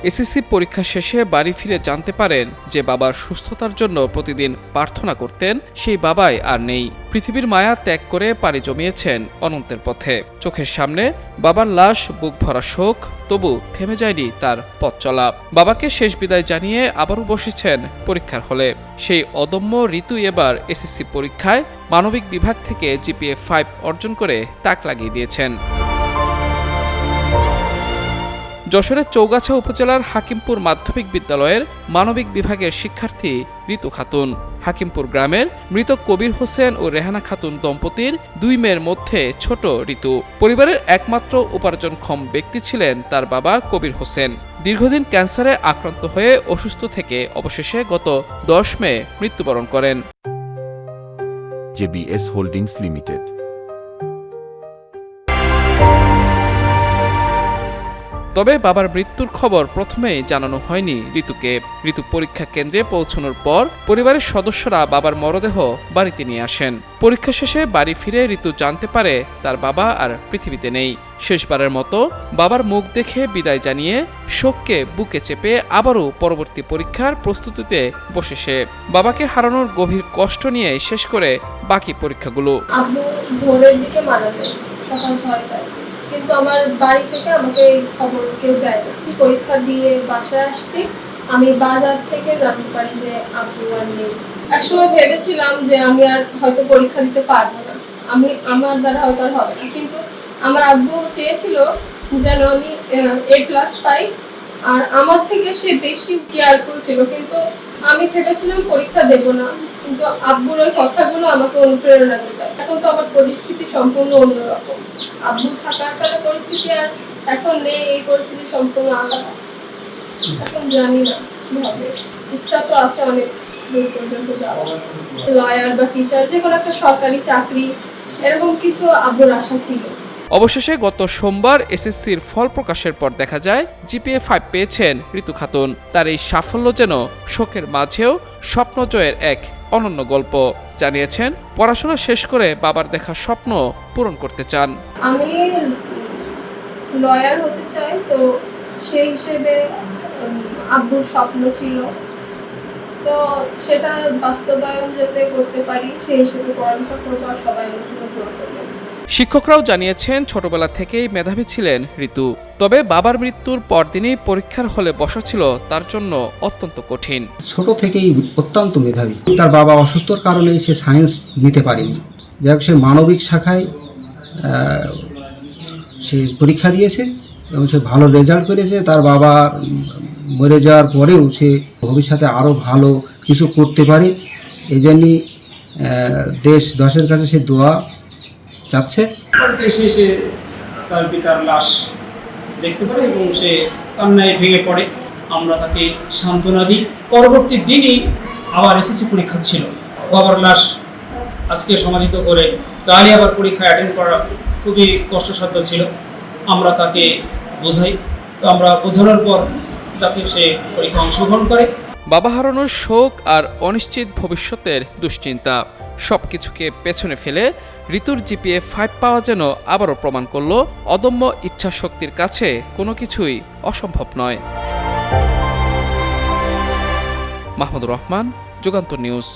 SSC পরীক্ষা শেষে বাড়ি ফিরে জানতে পারেন যে বাবার সুস্থতার জন্য প্রতিদিন প্রার্থনা করতেন সেই বাবাই আর নেই। পৃথিবীর মায়া ত্যাগ করে পাড়ি জমিয়েছেন অনন্তের পথে। চোখের সামনে বাবার লাশ, বুক ভরা শোক, তবু থেমে যায়নি তার পথ চলা। বাবাকে শেষ বিদায় জানিয়ে আবারও বসেছেন পরীক্ষার হলে। সেই অদম্য ঋতু এবার এসএসসি পরীক্ষায় মানবিক বিভাগ থেকে জিপিএ 5 অর্জন করে তাক লাগিয়ে দিয়েছেন। যশোরের চৌগাছা উপজেলার হাকিমপুর মাধ্যমিক বিদ্যালয়ের মানবিক বিভাগের শিক্ষার্থী ঋতু খাতুন। হাকিমপুর গ্রামের মৃত কবির হোসেন ও রেহানা খাতুন দম্পতির 2 মেয়ের মধ্যে ছোট ঋতু। পরিবারের একমাত্র উপার্জনক্ষম ব্যক্তি ছিলেন তার বাবা কবির হোসেন। দীর্ঘদিন ক্যান্সারে আক্রান্ত হয়ে অসুস্থ থেকে অবশেষে গত 10 মে মৃত্যুবরণ করেন। JBS holdings limited. তবে বাবার মৃত্যুর খবর প্রথমেই জানানো হয়নি ঋতুকে। ঋতু পরীক্ষা কেন্দ্রে পৌঁছানোর পর পরিবারের সদস্যরা বাবার মরদেহ বাড়িতে নিয়ে আসেন। পরীক্ষা শেষে বাড়ি ফিরে ঋতু জানতে পারে তার বাবা আর পৃথিবীতে নেই। শেষবারের মতো বাবার মুখ দেখে বিদায় জানিয়ে শোককে বুকে চেপে আবারও পরবর্তী পরীক্ষার প্রস্তুতিতে বসে সে। বাবাকে হারানোর গভীর কষ্ট নিয়ে শেষ করে বাকি পরীক্ষাগুলো। আব্বু ভোরের দিকে মারা যায় সকাল 6টায়, কিন্তু আমার বাড়ি থেকে আমাকে এই খবর কেউ দেয় না। পরীক্ষা দিয়ে বাসায় আসছি, আমি বাজার থেকে জানতে পারি যে আব্বু আর নেই। একসময় ভেবেছিলাম যে আমি আর হয়তো পরীক্ষা দিতে পারবো না, আমার দ্বারা হয়তো আর হবে না, কিন্তু আমার আব্বু চেয়েছিল যেন আমি A+ পাই, আর আমার থেকে সে বেশি কেয়ারফুল ছিল। কিন্তু আমি ভেবেছিলাম পরীক্ষা দেব না, কিন্তু আব্বুর ওই কথাগুলো আমাকে অনুপ্রেরণা যোগায়। এখন তো আমার পরিস্থিতি সম্পূর্ণ অন্যরকম। আব্বু থাকার পরিস্থিতি আর এখন নেই, এই পরিস্থিতি সম্পূর্ণ আলাদা। এখন জানি না কি হবে। ইচ্ছা তো আছে অনেক দূর পর্যন্ত যাওয়া, লয়ার বা টিচার, যে কোনো একটা সরকারি চাকরি, এরকম কিছু আব্বুর আশা ছিল। অবশেষে গত সোমবার এসএসসির ফল প্রকাশের পর দেখা যায় জিপিএ 5 পেয়েছেন ঋতু খাতুন। তার এই সাফল্য যেন শোকের মাঝেও স্বপ্ন জয়ের এক অনন্য গল্প। জানিয়েছেন পড়াশোনা শেষ করে বাবার দেখা স্বপ্ন পূরণ করতে চান। আমি লয়ার হতে চাই, তো সেই হিসেবে আব্বুর স্বপ্ন ছিল, তো সেটা বাস্তবায়ন যাতে করতে পারি সেই হিসেবে পড়ালেখা করবো, আর সবাই আমার জন্য দোয়া করবেন। শিক্ষকরাও জানিয়েছেন ছোটবেলা থেকেই মেধাবী ছিলেন ঋতু। তবে বাবার মৃত্যুর পরদিনই পরীক্ষার হলে বসা ছিল তার জন্য অত্যন্ত কঠিন। ছোট থেকেই অত্যন্ত মেধাবী। তার বাবা অসুস্থর কারণে সে সায়েন্স নিতে পারেনি। যাই হোক, সে মানবিক শাখায় সে পরীক্ষা দিয়েছে এবং সে ভালো রেজাল্ট করেছে। তার বাবা মরে যাওয়ার পরেও সে ভবিষ্যতে আরও ভালো কিছু করতে পারে, এই জন্যই দেশের কাছে সে দোয়া চাচ্ছে। এসে সে তার পিতার লাশ দেখতে পারে এবং সে কান্নায় ভেঙে পড়ে। আমরা তাকে সান্ত্বনা দিই। পরবর্তী দিনই আবার এসএসসি পরীক্ষা ছিল। বাবার লাশ আজকে সমাধিত করে কালই আবার পরীক্ষা অ্যাটেন্ড করা খুবই কষ্টসাধ্য ছিল। আমরা তাকে বোঝাই, তো আমরা বোঝানোর পর তাকে সে পরীক্ষা অংশগ্রহণ করে। বাবা হারানোর শোক আর অনিশ্চিত ভবিষ্যতের দুশ্চিন্তা সবকিছুকে পেছনে ফেলে ঋতুর জিপিএ 5 পাওয়া যেন আবারও প্রমাণ করল অদম্য ইচ্ছা শক্তির কাছে কোনো কিছুই অসম্ভব নয়। মাহমুদুর রহমান, যুগান্তর নিউজ।